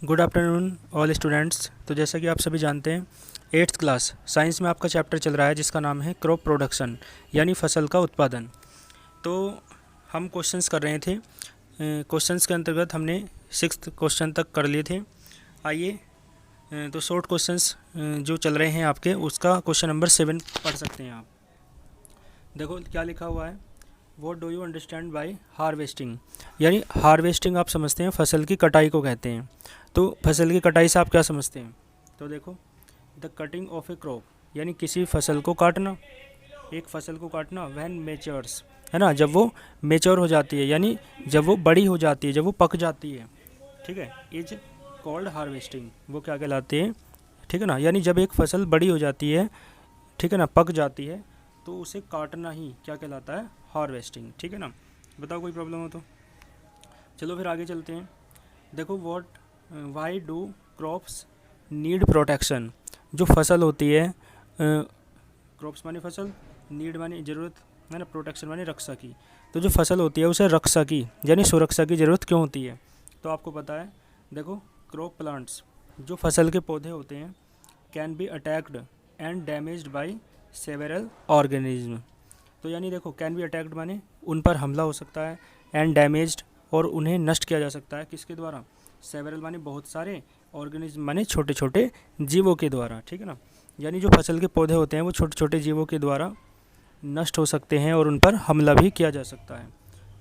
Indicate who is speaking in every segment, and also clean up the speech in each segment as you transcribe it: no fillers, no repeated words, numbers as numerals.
Speaker 1: Good afternoon all students. तो जैसा कि आप सभी जानते हैं, 8th क्लास साइंस में आपका चैप्टर चल रहा है जिसका नाम है क्रॉप प्रोडक्शन, यानी फसल का उत्पादन। तो हम क्वेश्चंस कर रहे थे। क्वेश्चंस के अंतर्गत हमने 6th क्वेश्चन तक कर लिए थे। आइए, तो शॉर्ट क्वेश्चंस जो चल रहे हैं आपके, उसका क्वेश्चन नंबर 7 पढ़ सकते हैं आप। देखो क्या लिखा हुआ है, what do you understand by harvesting. यानी हार्वेस्टिंग आप समझते हैं फसल की कटाई को कहते हैं। तो फसल की कटाई से आप क्या समझते हैं? तो देखो, the cutting of A crop, यानी किसी फसल को काटना, एक फसल को काटना, व्हेन मेच्योर्स, है ना, जब वो मेच्योर हो जाती है, यानी जब वो बड़ी हो जाती है, जब वो पक जाती है, ठीक है, इज कॉल्ड हार्वेस्टिंग। वो क्या कहलाती है, ठीक है ना, यानी जब एक फसल बड़ी हो जाती है, ठीक है ना, पक जाती है, तो उसे काटना ही क्या कहलाता है, हार्वेस्टिंग। ठीक है ना, बताओ कोई प्रॉब्लम हो तो। चलो फिर आगे चलते हैं। देखो, what why do crops need protection. जो फसल होती है, क्रॉप्स माने फसल, नीड माने ज़रूरत, है ना, प्रोटेक्शन माने रक्षा की। तो जो फसल होती है उसे रक्षा की यानी सुरक्षा की ज़रूरत क्यों होती है? तो आपको पता है, देखो, क्रॉप प्लांट्स, जो फसल के पौधे होते हैं, can be attacked and damaged by several organism. तो यानी देखो, कैन बी अटैक्ड माने उन पर हमला हो सकता है, एंड डैमेज्ड और उन्हें नष्ट किया जा सकता है, किसके द्वारा? सेवरल माने बहुत सारे, ऑर्गेनिज्म माने छोटे छोटे जीवों के द्वारा। ठीक है ना, यानी जो फसल के पौधे होते हैं वो छोटे छोटे जीवों के द्वारा नष्ट हो सकते हैं और उन पर हमला भी किया जा सकता है।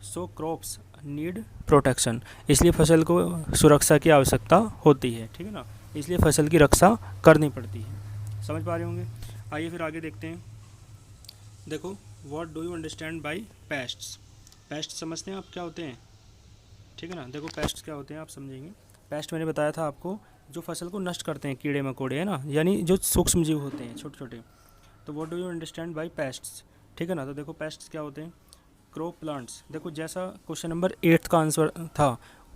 Speaker 1: सो क्रॉप्स नीड प्रोटेक्शन, इसलिए फसल को सुरक्षा की आवश्यकता होती है। ठीक है ना, इसलिए फसल की रक्षा करनी पड़ती है। समझ पा रहे होंगे। आइए फिर आगे देखते हैं। देखो, what do you understand by pests. Paste समझते हैं आप क्या होते हैं? ठीक है ना, देखो पेस्ट क्या होते हैं आप समझेंगे। पेस्ट मैंने बताया था आपको, जो फसल को नष्ट करते हैं, कीड़े मकोड़े, है ना, यानी जो सूक्ष्म जीव होते हैं छोटे छोटे। तो what do you understand by pests. ठीक है ना, तो देखो पेस्ट्स क्या होते हैं, क्रॉप प्लांट्स। देखो, जैसा क्वेश्चन नंबर 8 का आंसर था,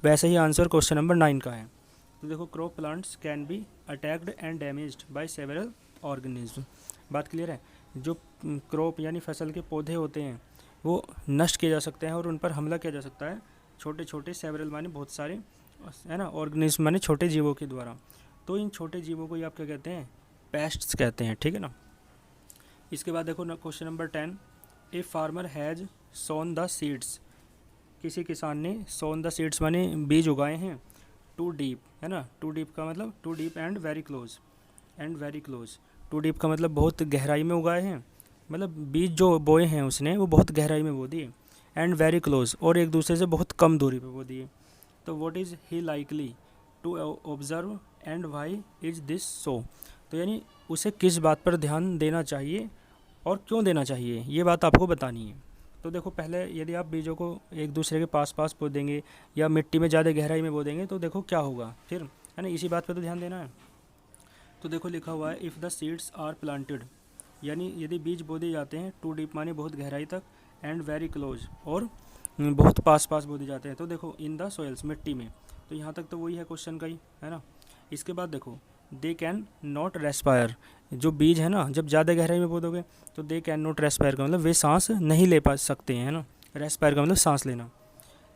Speaker 1: वैसे ही आंसर क्वेश्चन नंबर 9 का है। तो देखो, crop plants can be attacked and damaged by several organism. बात क्लियर है? जो क्रॉप यानी फसल के पौधे होते हैं वो नष्ट किए जा सकते हैं और उन पर हमला किया जा सकता है छोटे छोटे, सेवरल माने बहुत सारे, है ना, ऑर्गेनिज्म माने छोटे जीवों के द्वारा। तो इन छोटे जीवों को ही आप क्या कहते हैं? पेस्ट्स कहते हैं। ठीक है ना। इसके बाद देखो ना, question number 10, a farmer has sown the seeds. किसी किसान ने सोन द सीड्स माने बीज उगाए हैं, टू डीप, है ना, टू डीप का मतलब too deep and very close, and very close. Too deep का मतलब बहुत गहराई में उगाए हैं, मतलब बीज जो बोए हैं उसने वो बहुत गहराई में बो दिए, एंड वेरी क्लोज और एक दूसरे से बहुत कम दूरी पे बो दिए। तो what is he likely to observe and why is this so. तो यानी उसे किस बात पर ध्यान देना चाहिए और क्यों देना चाहिए, ये बात आपको बतानी है। तो देखो, पहले यदि आप बीजों को एक दूसरे के पास पास बो देंगे या मिट्टी में ज़्यादा गहराई में बो देंगे तो देखो क्या होगा फिर, है ना, इसी बात पर तो ध्यान देना है। तो देखो लिखा हुआ है, if the seeds are planted, यानी यदि बीज बो दिए जाते हैं, टू डीप माने बहुत गहराई तक, एंड वेरी क्लोज और बहुत पास पास बो दिए जाते हैं, तो देखो इन द सोइल्स, मिट्टी में। तो यहाँ तक तो वही है क्वेश्चन का ही, है ना। इसके बाद देखो, दे कैन नॉट रेस्पायर। जो बीज है ना, जब ज़्यादा गहराई में बो दोगे तो दे कैन नॉट रेस्पायर का मतलब वे सांस नहीं ले पा सकते हैं, है ना। रेस्पायर का मतलब सांस लेना।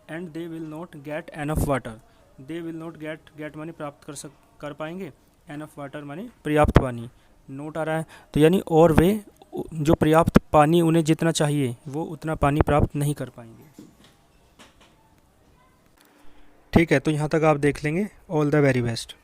Speaker 1: And they will not get enough water. They will not gate माने प्राप्त कर पाएंगे, एनफ वाटर माने पर्याप्त पानी। नोट आ रहा है तो यानी और वे जो पर्याप्त पानी उन्हें जितना चाहिए वो उतना पानी प्राप्त नहीं कर पाएंगे। ठीक है, तो यहाँ तक आप देख लेंगे। All the very best.